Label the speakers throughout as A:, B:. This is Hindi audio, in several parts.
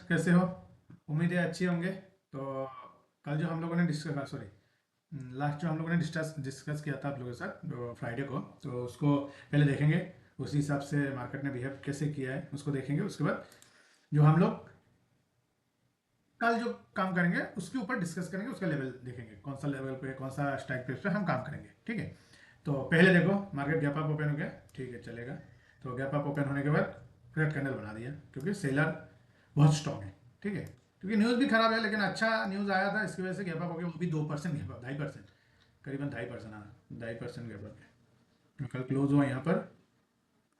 A: कैसे हो? उम्मीद है अच्छे होंगे। तो कल जो हम लोगों ने डिस्कस सॉरी लास्ट जो हम लोगों ने डिस्कस किया था आप लोगों के साथ जो फ्राइडे को, तो उसको पहले देखेंगे। उसी हिसाब से मार्केट ने बिहेव कैसे किया है उसको देखेंगे। उसके बाद जो हम लोग कल जो काम करेंगे उसके ऊपर डिस्कस करेंगे, उसका लेवल देखेंगे कौन सा लेवल पे कौन सा स्ट्राइक प्राइस पे हम काम करेंगे। ठीक है, तो पहले देखो मार्केट गैप अप ओपन हो गया। ठीक है, चलेगा। तो गैप अप ओपन होने के बाद रेड कैंडल बना दिया क्योंकि सेलर बहुत स्ट्रॉन्ग है। ठीक है, क्योंकि न्यूज़ भी खराब है लेकिन अच्छा न्यूज़ आया था, इसकी वजह से गैप अप हो गया। वो भी 2% गैप अप, 2.5%, करीबन 2.5%। हाँ, 2.5% गैप अप है। कल क्लोज हुआ यहाँ पर,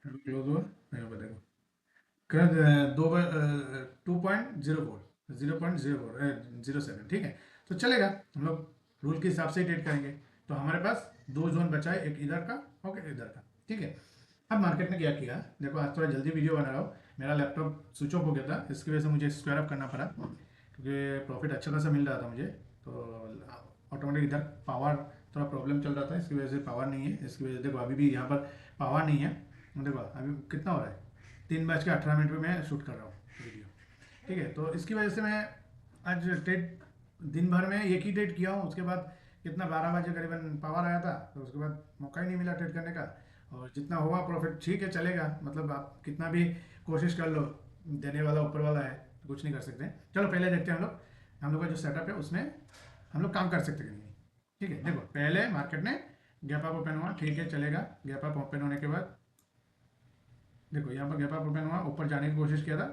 A: क्लोज हुआ यहाँ पर देखो, कर दो 2.04, 0.0407। ठीक है, तो चलेगा। हम लोग रूल के हिसाब से ही ट्रेड करेंगे। तो हमारे पास दो जोन बचा है, एक इधर का और एक इधर का। ठीक है, अब मार्केट ने क्या किया देखो, आज थोड़ा जल्दी वीडियो बना रहा हूँ। मेरा लैपटॉप स्विच ऑफ हो गया था, इसकी वजह से मुझे स्क्वायर अप करना पड़ा क्योंकि प्रॉफिट अच्छा खासा मिल रहा था मुझे। तो ऑटोमेटिक इधर पावर थोड़ा प्रॉब्लम चल रहा था, इसकी वजह से पावर नहीं है। इसकी वजह से देखो अभी भी यहाँ पर पावर नहीं है। देखो अभी कितना हो रहा है, 3:18 में मैं शूट कर रहा हूँ वीडियो। ठीक है, तो इसकी वजह से मैं आज ट्रेड दिन भर में एक ही ट्रेड किया हूँ। उसके बाद कितना 12 बजे करीबन पावर आया था, तो उसके बाद मौका ही नहीं मिला ट्रेड करने का। और जितना हुआ प्रॉफिट ठीक है, चलेगा। मतलब आप कितना भी कोशिश कर लो, देने वाला ऊपर वाला है, तो कुछ नहीं कर सकते। चलो पहले देखते हैं हम लोग का जो सेटअप है उसमें हम लोग काम कर सकते हैं कि नहीं। ठीक है, देखो पहले मार्केट ने गैप अप ओपन हुआ, ठीक है चलेगा। गैप अप ओपन होने के बाद देखो यहाँ पर गैप अप ओपन हुआ, ऊपर जाने की कोशिश किया था,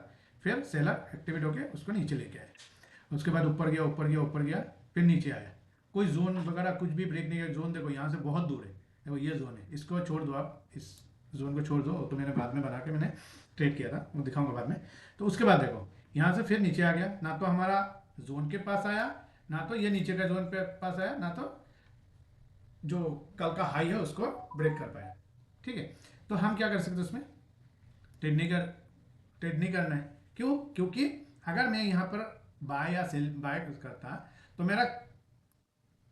A: फिर सेलर एक्टिवेट होके उसको नीचे लेके आया। उसके बाद ऊपर गया ऊपर गया ऊपर गया, फिर नीचे आया। कोई जोन वगैरह कुछ भी ब्रेक नहीं किया। जोन देखो यहाँ से बहुत दूर है, देखो ये जोन है, इसको छोड़ दो आप, इस जोन को छोड़ दो। तो मैंने बाद में बना के मैंने ट्रेड किया था, वो दिखाऊंगा बाद में। तो उसके बाद देखो यहाँ से फिर नीचे आ गया, ना तो हमारा जोन के पास आया, ना तो ये नीचे का जोन पे पास आया, ना तो जो कल का हाई है उसको ब्रेक कर पाया। ठीक है, तो हम क्या कर सकते हैं उसमें, ट्रेड नहीं कर ट्रेड नहीं करना है। क्यों? क्योंकि अगर मैं यहाँ पर बाय या सेल बाय करता तो मेरा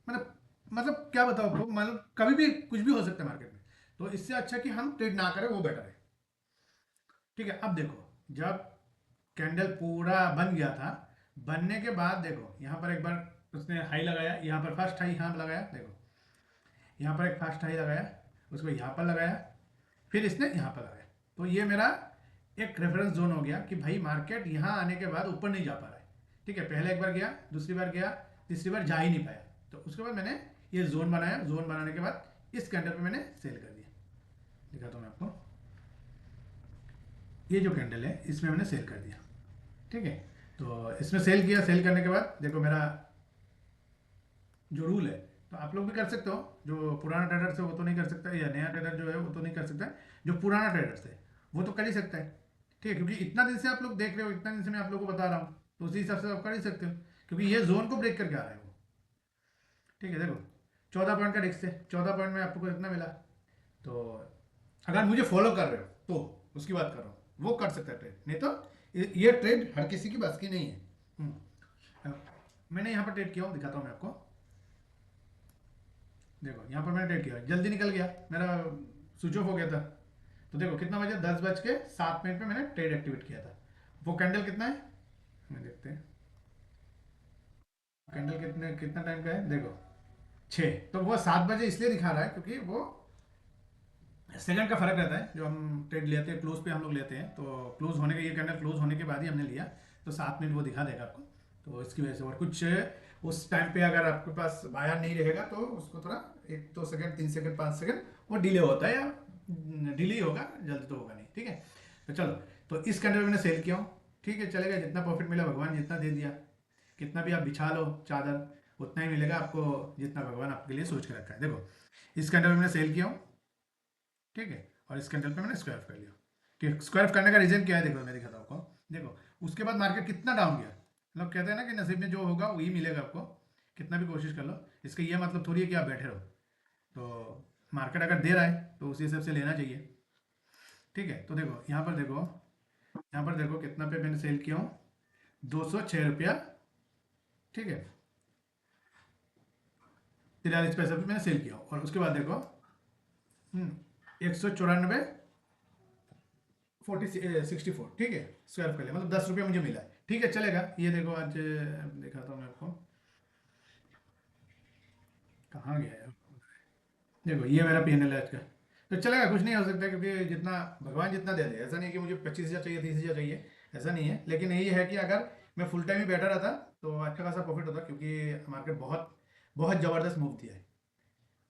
A: मतलब क्या बताओ आपको, मतलब कभी भी कुछ भी हो सकता है मार्केट में। तो इससे अच्छा कि हम ट्रेड ना करें, वो बेटर है। ठीक है, अब देखो जब कैंडल पूरा बन गया था, बनने के बाद देखो यहाँ पर एक बार उसने हाई लगाया, यहाँ पर फर्स्ट हाई यहाँ लगाया, देखो यहाँ पर एक फर्स्ट हाई लगाया, उसको यहाँ पर लगाया, फिर इसने यहाँ पर लगाया। तो ये मेरा एक रेफरेंस जोन हो गया कि भाई मार्केट यहाँ आने के बाद ऊपर नहीं जा पा रहा है। ठीक है, पहले एक बार गया, दूसरी बार गया, तीसरी बार जा ही नहीं पाया। तो उसके बाद मैंने ये जोन बनाया, जोन बनाने के बाद इस कैंडल पे मैंने सेल कर दिया। दिखाता हूँ मैं आपको, ये जो कैंडल है इसमें मैंने सेल कर दिया। ठीक है, तो इसमें सेल किया, सेल करने के बाद देखो मेरा जो रूल है, तो आप लोग भी कर सकते हो। जो पुराना ट्रेडर है वो तो नहीं कर सकता, या नया ट्रेडर जो है वो तो नहीं कर सकता। जो पुराना ट्रेडर है वो तो कर ही सकता है। ठीक है, क्योंकि इतना दिन से आप लोग देख रहे हो, इतना दिन से मैं आप लोगों को बता रहा हूँ, तो उसी हिसाब से आप कर ही सकते हो, क्योंकि ये जोन को ब्रेक करके आ रहा है वो। ठीक है, देखो 14 पॉइंट का रिस्क है, 14 पॉइंट में आपको कितना मिला। तो अगर मुझे फॉलो कर रहे हो तो उसकी बात कर रहा हूँ, वो कर सकता है ट्रेड, नहीं तो ये ट्रेड हर किसी की बस की नहीं है। मैंने यहाँ पर ट्रेड किया हूँ, दिखाता हूँ मैं आपको। देखो यहाँ पर मैंने ट्रेड किया, जल्दी निकल गया, मेरा स्विच ऑफ हो गया था। तो देखो कितना बजे, 10:07 पे मैंने ट्रेड एक्टिवेट किया था। वो कैंडल कितना है हमें देखते हैं, कैंडल कितना टाइम का है देखो, 6। तो वो 7 बजे इसलिए दिखा रहा है क्योंकि वो सेकंड का फर्क रहता है। जो हम ट्रेड लेते हैं क्लोज पे हम लोग लेते हैं, तो क्लोज होने के, ये कैंडल क्लोज होने के बाद ही हमने लिया, तो 7 मिनट वो दिखा देगा आपको। तो इसकी वजह से और कुछ उस टाइम पे अगर आपके पास बायर नहीं रहेगा तो उसको थोड़ा 1-2 सेकंड, 3 सेकंड, 5 सेकंड वो डिले होता है, या डिले होगा, जल्दी तो होगा नहीं। ठीक है, तो चलो, तो इस कैंडल में मैंने सेल किया हूँ। ठीक है, चलेगा। जितना प्रॉफिट मिला भगवान जितना दे दिया, कितना भी आप बिछा लो चादर उतना ही मिलेगा आपको, जितना भगवान आपके लिए सोच के रखा है। देखो इस कैंडल में मैंने सेल किया हूँ। ठीक है, और इस कैंडल पे मैंने स्क्वायर कर लिया। ठीक, स्क्वायर करने का रीजन क्या है देखो, मैं दिखाता हूँ आपको। देखो उसके बाद मार्केट कितना डाउन गया। लोग कहते हैं ना कि नसीब में जो होगा वही मिलेगा आपको, कितना भी कोशिश कर लो। इसका ये मतलब थोड़ी है कि आप बैठे रहो। तो मार्केट अगर दे रहा है तो उसी हिसाब से लेना चाहिए। ठीक है, तो देखो यहाँ पर देखो, यहाँ पर देखो कितना पे मैंने सेल किया हूँ, 206 रुपया। ठीक है, 43 पैसा पे मैंने सेल किया हूँ। और उसके बाद देखो 194 40 64। ठीक है, स्क्वायर कर लिया, मतलब 10 रुपया मुझे मिला है। ठीक है चलेगा। ये देखो आज दिखाता हूँ मैं आपको, कहाँ गया यार। देखो ये मेरा PNL है आज का। तो चलेगा, कुछ नहीं हो सकता क्योंकि जितना भगवान जितना दे दे, ऐसा नहीं कि मुझे 25,000 चाहिए, 30,000 चाहिए, ऐसा नहीं है। लेकिन यही है कि अगर मैं फुल टाइम ही बैठा रहता तो अच्छा खासा प्रॉफिट होता, क्योंकि मार्केट बहुत बहुत ज़बरदस्त मूव दिया है।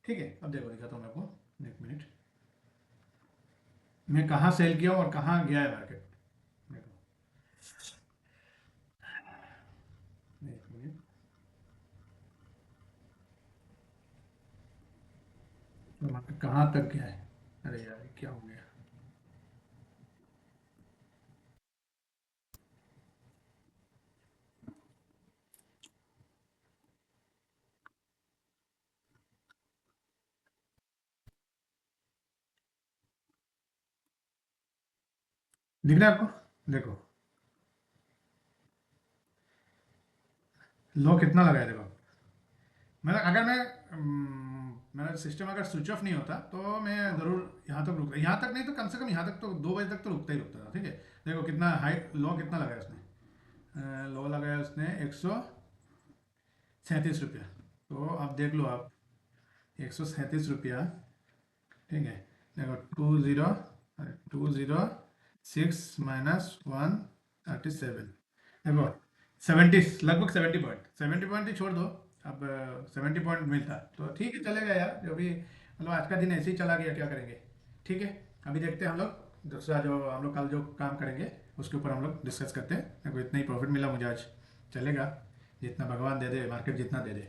A: ठीक है, अब देखो दिखाता हूँ मैं आपको, एक मिनट, मैं कहाँ सेल किया हूँ और कहाँ गया है मार्केट। देखो एक मिनट, तो मार्केट कहाँ तक गया है। अरे यार ये क्या हो गया। दिख रहा है आपको, देखो लो कितना लगाया, देखो। मतलब अगर मैं मेरा सिस्टम अगर स्विच ऑफ नहीं होता तो मैं ज़रूर यहाँ तक रुकता, यहाँ तक नहीं तो कम से कम यहाँ तक तो 2 बजे तक तो रुकता ही रुकता था। ठीक है, देखो कितना हाई लो कितना लगाया उसने, लो लगाया उसने 137 रुपया। तो अब देख लो आप, 137 रुपया। ठीक है, देखो 206 -137, देखो 70, लगभग 70 पॉइंट ही छोड़ दो। अब 70 पॉइंट मिलता तो ठीक है चलेगा यार, जो भी मतलब आज का दिन ऐसे ही चला गया, क्या करेंगे। ठीक है, अभी देखते हैं हम लोग दूसरा जो हम लोग कल जो काम करेंगे उसके ऊपर हम लोग डिस्कस करते हैं। देखो इतना ही प्रॉफिट मिला मुझे आज, चलेगा, जितना भगवान दे दे, मार्केट जितना दे दे।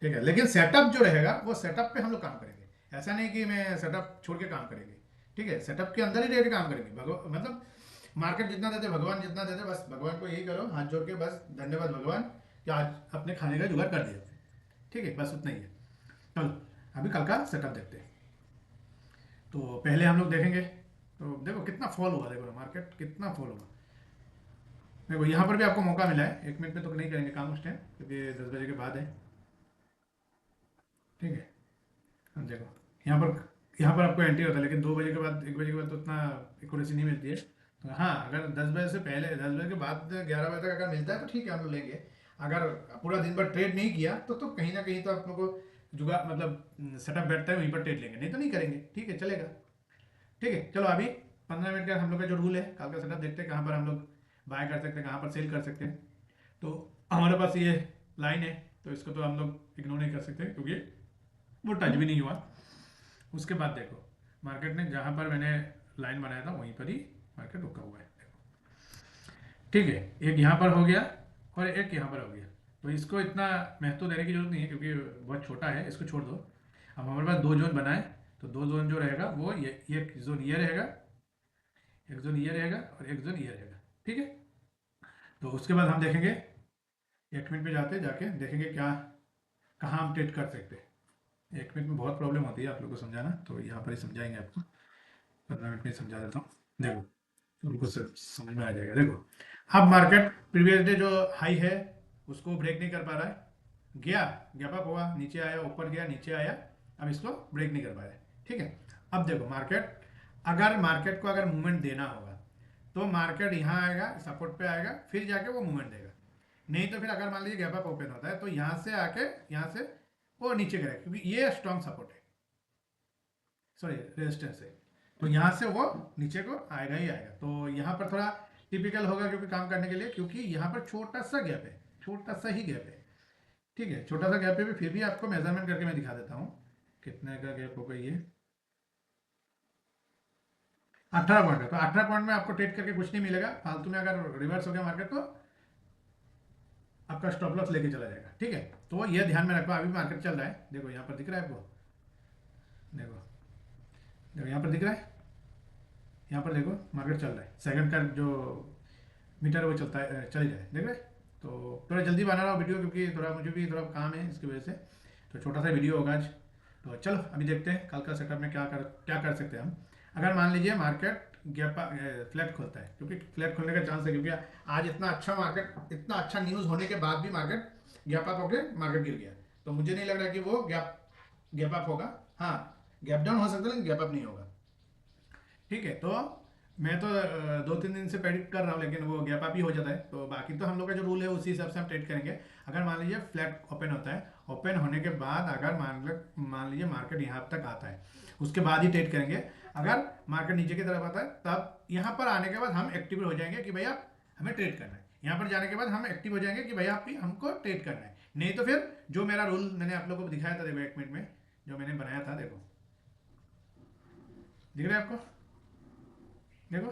A: ठीक है, लेकिन सेटअप जो रहेगा वो सेटअप पे हम लोग काम करेंगे, ऐसा नहीं कि मैं सेटअप छोड़ के काम करेंगे। ठीक है, सेटअप के अंदर ही रह के काम करेंगे, मतलब मार्केट जितना देते भगवान जितना देते, बस भगवान को यही करो हाथ जोड़ के, बस धन्यवाद भगवान कि आज अपने खाने का जुगाड़ कर दिया। ठीक है, बस उतना ही है। चलो अभी कल का सेटअप देखते हैं। तो पहले हम लोग देखेंगे, तो देखो कितना फॉल हुआ, देखो मार्केट कितना फॉल हुआ। देखो यहाँ पर भी आपको मौका मिला है, 1 मिनट में तो नहीं करेंगे काम उस टाइम क्योंकि 10 बजे के बाद है। ठीक है, अब देखो यहाँ पर आपको एंट्री होता है, लेकिन 2 बजे के बाद, 1 बजे के बाद तो उतना एक्यूरेसी नहीं मिलती है। तो हाँ, अगर 10 बजे से पहले, 10 बजे के बाद 11 बजे तक अगर मिलता है तो ठीक है, हम लोग लेंगे। अगर पूरा दिन भर ट्रेड नहीं किया तो कहीं ना कहीं तो आप लोग को जुगाड़ मतलब सेटअप बैठता है वहीं पर ट्रेड लेंगे, नहीं तो नहीं करेंगे। ठीक है चलेगा। ठीक है चलो, अभी 15 मिनट का हम लोग का जो रूल है, कल का सेटअप देखते हैं कहाँ पर हम लोग बाय कर सकते हैं, कहाँ पर सेल कर सकते हैं। तो हमारे पास ये लाइन है, तो इसको तो हम लोग इग्नोर नहीं कर सकते क्योंकि वो टच भी नहीं हुआ। उसके बाद देखो मार्केट ने जहाँ पर मैंने लाइन बनाया था वहीं पर ही मार्केट रुका हुआ है। ठीक है, एक यहाँ पर हो गया और एक यहाँ पर हो गया। तो इसको इतना महत्व देने की जरूरत नहीं है क्योंकि बहुत छोटा है, इसको छोड़ दो। अब हमारे पास 2 जोन बनाए, तो 2 जोन जो रहेगा वो ये, एक जोन ये रहेगा, एक जोन ये रहेगा और एक जोन ये रहेगा। ठीक है, तो उसके बाद हम देखेंगे, 1 मिनट पे जाते जाके देखेंगे क्या कहाँ हम ट्रेड कर सकते हैं। 1 मिनट में बहुत प्रॉब्लम होती है आप लोग को समझाना, तो यहाँ पर ही समझाएंगे आपको, 15 मिनट में समझा देता हूँ। देखो उनको सब समझ में आ जाएगा। देखो अब मार्केट प्रीवियस डे जो हाई है उसको ब्रेक नहीं कर पा रहा है, गया गैप अप हुआ, नीचे आया, ऊपर गया, नीचे आया, अब इसको ब्रेक नहीं कर पा रहा है। ठीक है, अब देखो मार्केट को अगर मूवमेंट देना होगा तो मार्केट यहाँ आएगा, सपोर्ट पे आएगा, फिर जाके वो मूवमेंट देगा। नहीं तो फिर अगर मान लीजिए गैप अप ओपन होता है तो यहाँ से आके यहाँ से वो नीचे गिरेगा क्योंकि ये स्ट्रॉन्ग सपोर्ट है, सॉरी रेजिस्टेंस है। तो यहाँ से वो नीचे को आएगा ही आएगा। तो यहाँ पर थोड़ा टिपिकल होगा क्योंकि काम करने के लिए, क्योंकि यहाँ पर छोटा सा गैप है, छोटा सा ही गैप है। ठीक है, छोटा सा गैप है भी, फिर भी आपको मेजरमेंट करके मैं दिखा देता हूँ कितने का गैप होगा ये। 18 पॉइंट का, तो 18 पॉइंट में आपको ट्रेड करके कुछ नहीं मिलेगा फालतू में। अगर रिवर्स हो गया मार्केट तो आपका स्टॉप लॉस लेके चला जाएगा। ठीक है, तो ये ध्यान में रखो। अभी मार्केट चल रहा है, देखो यहाँ पर दिख रहा है आपको, देखो देखो यहाँ पर दिख रहा है, यहाँ पर देखो मार्केट चल रहा है, सेकंड का जो मीटर वो चलता है, चल जाए, देख रहे। तो थोड़ा जल्दी बना रहा हूँ वीडियो क्योंकि थोड़ा मुझे भी थोड़ा काम है इसकी वजह से, तो छोटा सा वीडियो होगा आज। तो चलो अभी देखते हैं कल का सेटअप में क्या कर सकते हैं हम। अगर मान लीजिए मार्केट गैप फ्लैट खोलता है, क्योंकि फ्लैट खोलने का चांस है, क्योंकि आज इतना अच्छा मार्केट, इतना अच्छा न्यूज़ होने के बाद भी मार्केट गैप अप होकर मार्केट गिर गया, तो मुझे नहीं लग रहा कि वो गैप अप होगा। हाँ, गैप डाउन हो सकता है लेकिन गैप अप नहीं होगा। ठीक है, तो मैं तो 2-3 दिन से प्रेडिक्ट कर रहा हूँ, लेकिन वो गैप अप ही हो जाता है। तो बाकी तो हम लोग का जो रूल है उसी हिसाब से हम ट्रेड करेंगे। अगर मान लीजिए फ्लैट ओपन होता है, ओपन होने के बाद अगर मान लीजिए मार्केट यहाँ तक आता है, उसके बाद ही ट्रेड करेंगे। अगर मार्केट नीचे की तरफ आता है तब यहाँ पर आने के बाद हम एक्टिव हो जाएंगे कि भैया हमें ट्रेड करना है। यहाँ पर जाने के बाद हम एक्टिव हो जाएंगे कि भैया आप हमको ट्रेड करना है। नहीं तो फिर जो मेरा रूल मैंने आप लोगों को दिखाया था, देखो 1 मिनट में जो मैंने बनाया था, देखो दिख रहा है आपको, देखो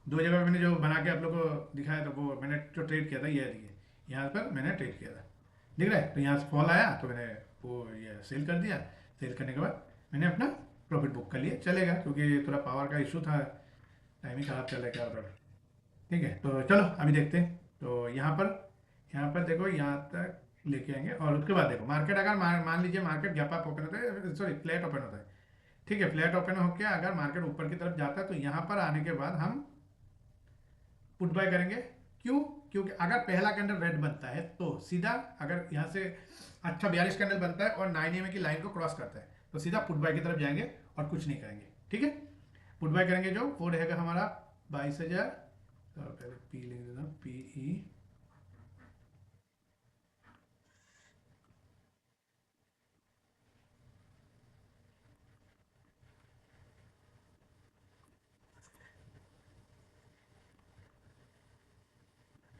A: दो जगह पे मैंने जो बना के आप लोग को दिखाया था, वो मैंने जो ट्रेड किया था ये देखिए, यहाँ पर मैंने ट्रेड किया था, दिख रहा है। तो यहाँ से फॉल आया तो मैंने वो ये सेल कर दिया। सेल करने के बाद मैंने अपना प्रॉफिट बुक कर लिया, चलेगा, क्योंकि थोड़ा पावर का इशू था, टाइम ही खराब चल रहा है क्या बताओ। ठीक है, तो चलो अभी देखते हैं। तो यहाँ पर देखो यहाँ तक लेके आएंगे, और उसके बाद देखो मार्केट अगर मान लीजिए मार्केट गैप अप ओपन होता है, सॉरी फ्लैट ओपन होता है, ठीक है, फ्लैट ओपन होकर अगर मार्केट ऊपर की तरफ जाता है तो यहाँ पर आने के बाद हम पुट बाय करेंगे। क्यों? क्योंकि अगर पहला कैंडल रेड बनता है तो सीधा, अगर यहाँ से अच्छा 42 कैंडल बनता है और 9 EMA की लाइन को क्रॉस करता है तो सीधा पुट बाय की तरफ जाएंगे और कुछ नहीं करेंगे। ठीक है, पुट बाय करेंगे जो वो रहेगा हमारा 22,000, पहले पी लिख देता हूँ, पी ई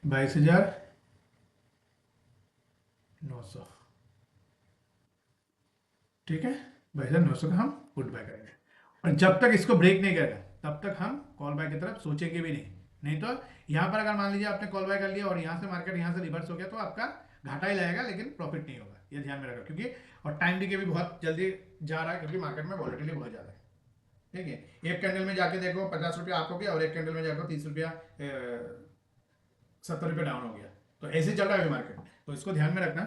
A: 22,900। ठीक है, 22,900 का हम पुट बाय करेंगे, और जब तक इसको ब्रेक नहीं करेगा तब तक हम कॉल बाय की तरफ सोचेंगे भी नहीं। नहीं तो यहाँ पर अगर मान लीजिए आपने कॉल बाय कर लिया और यहाँ से मार्केट यहाँ से रिवर्स हो गया तो आपका घाटा ही लगेगा, लेकिन प्रॉफिट नहीं होगा, ये ध्यान में रखो। क्योंकि और टाइम डिके भी बहुत जल्दी जा रहा है, क्योंकि मार्केट में वॉलेटिलिटी बहुत ज़्यादा है। ठीक है, एक कैंडल में जाके देखो 50 रुपया आप हो गया, और एक कैंडल में जाकर 30 रुपया 70 रुपया डाउन हो गया। तो ऐसे चल रहा है मार्केट, तो इसको ध्यान में रखना।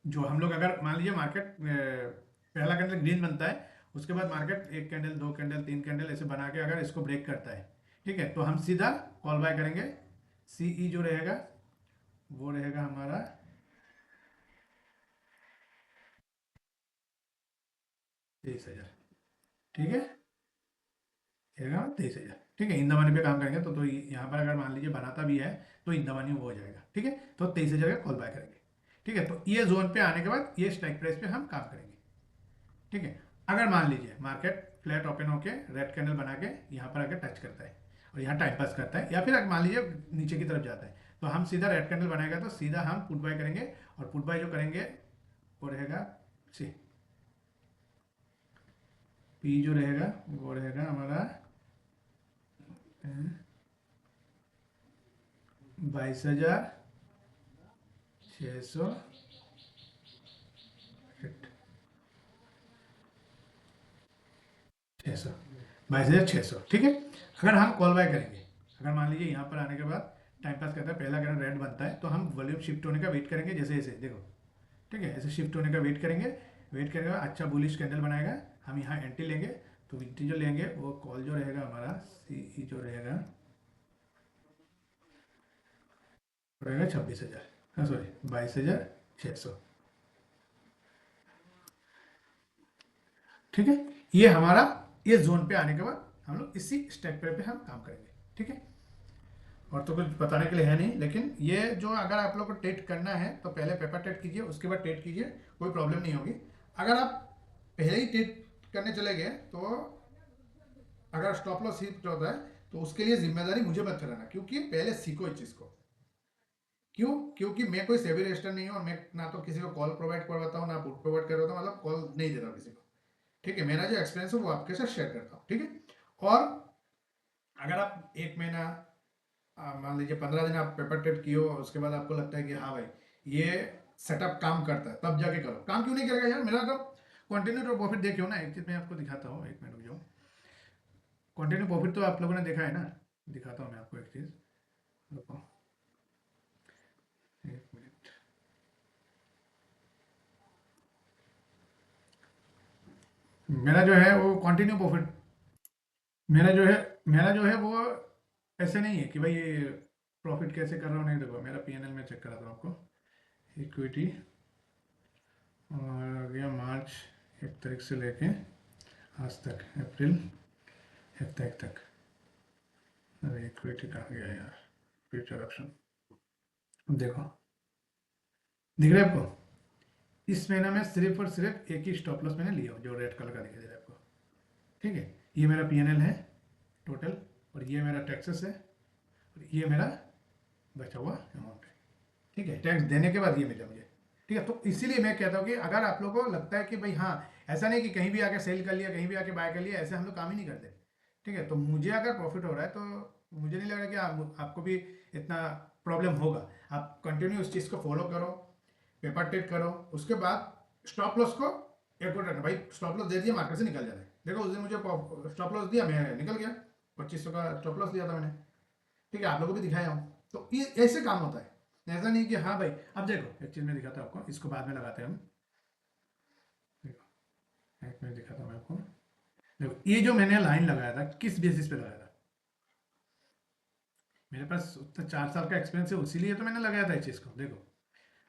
A: जो हम लोग अगर मान लीजिए मार्केट पहला कैंडल ग्रीन बनता है, उसके बाद मार्केट एक कैंडल, दो कैंडल, तीन कैंडल ऐसे बना के अगर इसको ब्रेक करता है, ठीक है, तो हम सीधा कॉल बाय करेंगे। सीई जो रहेगा वो रहेगा हमारा 23,000। ठीक है, रहेगा 23,000। ठीक है, इन दवानी पे काम करेंगे तो यहाँ पर अगर मान लीजिए बनाता भी है तो इन दवानी वो हो जाएगा। ठीक है, तो 23,000 का कॉल बाय करेंगे। ठीक है, तो ये जोन पे आने के बाद ये स्ट्राइक प्राइस पे हम काम करेंगे। ठीक है, अगर मान लीजिए मार्केट फ्लैट ओपन होके रेड कैंडल बना के यहाँ पर आके टच करता है और यहाँ टाइम पास करता है, या फिर अगर मान लीजिए नीचे की तरफ जाता है, तो हम सीधा रेड कैंडल बनाएगा तो सीधा हम पुट बाय करेंगे। और पुट बाय जो करेंगे वो रहेगा सी पी जो रहेगा वो रहेगा हमारा 22,600 600, 22,600। ठीक है, अगर हम कॉल बाय करेंगे, अगर मान लीजिए यहाँ पर आने के बाद टाइम पास करता है, पहला कैंडल रेड बनता है, तो हम वॉल्यूम शिफ्ट होने का वेट करेंगे, जैसे ऐसे देखो। ठीक है, ऐसे शिफ्ट होने का वेट करेंगे, वेट करेंगे, अच्छा बुलिश कैंडल बनाएगा, हम यहाँ एंट्री लेंगे। तो एंट्री जो लेंगे वो कॉल जो रहेगा हमारा सी जो रहेगा 26,000, हाँ सॉरी 22,600। ठीक है, ये हमारा ये जोन पे आने के बाद हम लोग इसी स्टेप पे हम काम करेंगे। ठीक है, और तो कुछ बताने के लिए है नहीं, लेकिन ये जो अगर आप लोग को टेट करना है तो पहले पेपर टेट कीजिए, उसके बाद टेट कीजिए, कोई प्रॉब्लम नहीं होगी। अगर आप पहले ही टेट करने चले गए तो अगर स्टॉप लॉस हिट होता है तो उसके लिए जिम्मेदारी मुझे मत कराना, क्योंकि पहले सीखो इस चीज़ को। क्यों? क्योंकि मैं कोई सेबी रजिस्टर नहीं हूँ, और मैं ना तो किसी को कॉल प्रोवाइड करवाता हूँ ना पुट प्रोवाइड करवाता हूँ, मतलब कॉल नहीं देता हूँ किसी को। ठीक है, मेरा जो एक्सपीरियंस है वो आपके साथ शेयर करता हूँ। ठीक है, और अगर आप 1 महीना, मान लीजिए 15 दिन आप पेपर टेट किए हो, उसके बाद आपको लगता है कि हाँ भाई ये सेटअप काम करता है, तब जाके करो। काम क्यों नहीं करेगा यार? मेरा तो कंटिन्यू तो प्रॉफिट देखे हो ना। एक चीज़ मैं आपको दिखाता हूँ, 1 मिनट रुक जाओ। कंटिन्यू प्रॉफिट तो आप लोगों ने देखा है ना, दिखाता हूँ मैं आपको एक चीज़, रुको 1 मिनट। मेरा जो है वो कंटिन्यू प्रॉफिट, मेरा जो है मेरा जो है वो ऐसे नहीं है कि भाई ये प्रॉफिट कैसे कर रहा हूँ, नहीं। देखो मेरा पीएनएल में चेक कराता हूँ आपको। इक्विटी और गया मार्च 1 तारीख से लेके आज तक, अप्रैल एक तक अरे इक्विटी कहाँ गया यार, फ्यूचर ऑप्शन देखो, दिख रहा है आपको? इस महीना में सिर्फ और सिर्फ एक ही स्टॉप लॉस मैंने लिया जो रेड कलर का दिखाई दे रहा है आपको, ठीक है। ये मेरा पीएनएल है टोटल, और ये मेरा टैक्सेस है, और ये मेरा बचा हुआ अमाउंट है, ठीक है। टैक्स देने के बाद ये मिला मुझे, ठीक है। तो इसीलिए मैं कहता हूँ कि अगर आप लोगों को लगता है कि भाई हाँ, ऐसा नहीं कि कहीं भी आके सेल कर लिया, कहीं भी आके बाय कर लिया, ऐसे हम लोग काम ही नहीं करते, ठीक है। तो मुझे अगर प्रॉफिट हो रहा है तो मुझे नहीं लग रहा कि आपको भी इतना प्रॉब्लम होगा। आप कंटिन्यू उस चीज़ को फॉलो करो, पेपर ट्रेड करो, उसके बाद स्टॉप लॉस को एक रखना। भाई स्टॉप लॉस दे दिया, मार्केट से निकल जाना है। देखो उस दिन मुझे स्टॉप लॉस दिया, मैं निकल गया, 2500 का स्टॉप लॉस दिया था मैंने, ठीक है। आप लोगों को भी दिखाया हूँ। तो ये ऐसे काम होता है, ऐसा नहीं कि हाँ भाई। अब देखो एक चीज़ मैं दिखाता हूँ आपको, इसको बाद में लगाते हैं हम। देखो एक मिनट दिखाता हूँ मैं आपको। देखो ये जो मैंने लाइन लगाया था, किस बेसिस पे लगाया था? मेरे पास उतना 4 साल का एक्सपीरियंस है, इसीलिए तो मैंने लगाया था इस चीज़ को। देखो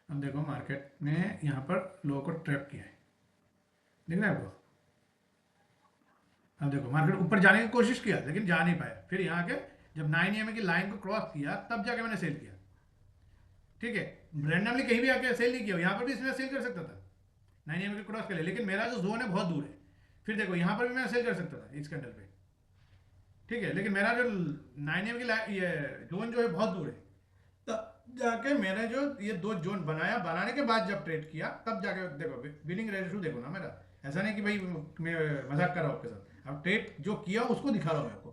A: अब देखो मार्केट ने यहाँ पर लोगों को ट्रैप किया है, दिख रहा है आपको? अब देखो मार्केट ऊपर जाने की कोशिश किया लेकिन जा नहीं पाया, फिर यहाँ के जब 9 EMA की लाइन को क्रॉस किया तब जाके मैंने सेल किया, ठीक है। रैंडमली कहीं भी आके सेल नहीं किया, यहाँ पर भी इसमें सेल कर सकता था 9 EMA के क्रॉस कर लिया, लेकिन मेरा जो जोन है बहुत दूर है। फिर देखो यहाँ पर भी मैं सेल कर सकता था इस कैंडल पे, ठीक है, लेकिन मेरा जो 9 EMA की ये जोन जो है बहुत दूर है। तब जाके मैंने जो ये दो जोन बनाया, बनाने के बाद जब ट्रेड किया तब जाके देखो विनिंग रेशियो देखो ना मेरा। ऐसा नहीं कि भाई मैं मजाक कर रहा हूँ आपके साथ, अब ट्रेड जो किया उसको दिखा रहा हूँ मैं आपको,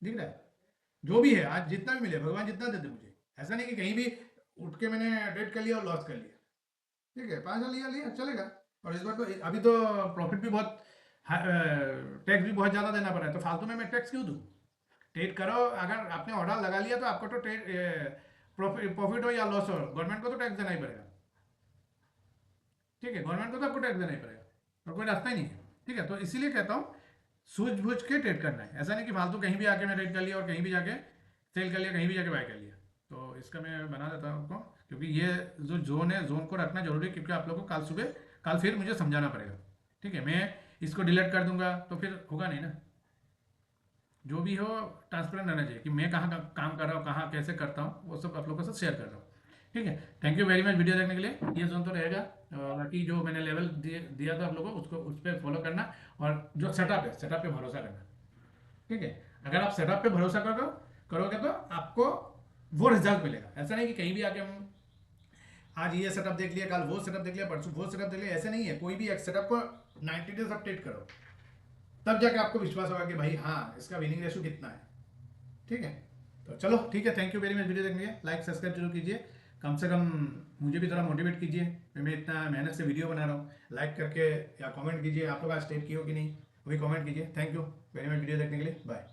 A: दिख रहा है? जो भी है आज जितना भी मिले, भगवान जितना दे दे मुझे, ऐसा नहीं कि कहीं भी उठ के मैंने ट्रेड कर लिया और लॉस कर लिया, ठीक है। 5 साल लिया लिया चलेगा। और इस बार तो अभी तो प्रॉफिट भी बहुत, टैक्स भी बहुत ज़्यादा देना पड़ रहा है, तो फालतू में मैं टैक्स क्यों दूँ? ट्रेड करो, अगर आपने ऑर्डर लगा लिया तो आपको तो ट्रेड प्रॉफिट हो या लॉस हो, गवर्नमेंट को तो टैक्स देना ही पड़ेगा, ठीक है। गवर्नमेंट को तो आपको टैक्स देना ही पड़ेगा, और कोई रास्ता ही नहीं है, ठीक है। तो इसीलिए कहता हूँ सूझबूझ के ट्रेड करना है, ऐसा नहीं कि फालतू कहीं भी आके मैं ट्रेड कर लिया और कहीं भी जाके सेल कर लिया, कहीं भी जाके बाय कर लिया। तो इसका मैं बना देता हूँ आपको, क्योंकि ये जो जोन है, जोन को रखना जरूरी है, क्योंकि आप लोगों को कल सुबह कल फिर मुझे समझाना पड़ेगा, ठीक है। मैं इसको डिलीट कर दूंगा तो फिर होगा नहीं ना। जो भी हो ट्रांसपेरेंट रहना चाहिए कि मैं कहाँ काम कर रहा हूँ, कहाँ कैसे करता हूँ, वो सब आप लोगों के साथ शेयर कर रहा हूँ, ठीक है। Thank you very much video देखने के लिए। ये जोन तो रहेगा, बाकी जो मैंने लेवल दिया था आप लोगों को उसको उस पर फॉलो करना, और जो सेटअप है सेटअप पे भरोसा करना, ठीक है। अगर आप सेटअप पे भरोसा करोगे तो आपको वो रिजल्ट मिलेगा। ऐसा नहीं कि कहीं भी आके हम आज ये सेटअप देख लिया, कल वो सेटअप देख लिया, परसों वो सेटअप देख लिया, ऐसे नहीं है। कोई भी एक सेटअप को 90 डेज अपडेट करो, तब जाके आपको विश्वास होगा कि भाई हाँ इसका विनिंग रेशियो कितना है, ठीक है। तो चलो ठीक है, thank you very much video देखने के लिए। लाइक सब्सक्राइब जरूर कीजिए, कम से कम मुझे भी थोड़ा मोटिवेट कीजिए, मैं इतना मेहनत से वीडियो बना रहा हूँ। लाइक करके या कमेंट कीजिए, आप लोग आज स्टेट किए हो कि नहीं, वही कमेंट कीजिए। Thank you very much video देखने के लिए, बाय।